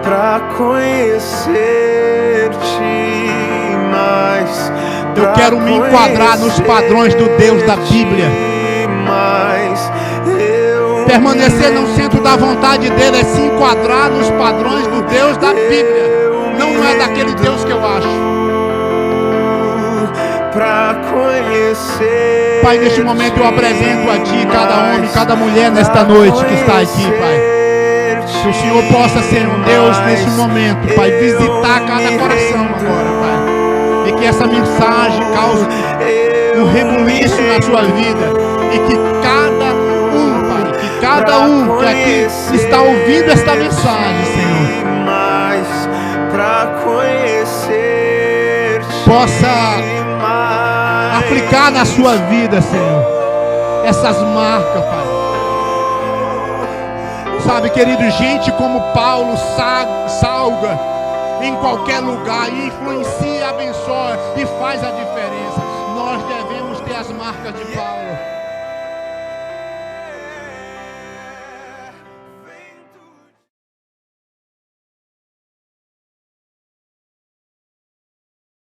Pra conhecer-te mais. Eu quero me enquadrar nos padrões do Deus da Bíblia. Permanecer no centro da vontade dele é se enquadrar nos padrões do Deus da Bíblia. Não é daquele Deus que eu acho. Pai, neste momento eu apresento a Ti cada homem, cada mulher nesta noite que está aqui, Pai. Que o Senhor possa ser um Deus nesse momento, Pai, visitar cada coração agora, Pai. E que essa mensagem cause um rebuliço na sua vida. E que cada um, Pai, que cada um que aqui está ouvindo esta mensagem, Senhor, possa aplicar na sua vida, Senhor, essas marcas, Pai. Sabe, querido, gente como Paulo salga em qualquer lugar e influencia, abençoa e faz a diferença. Nós devemos ter as marcas de Paulo.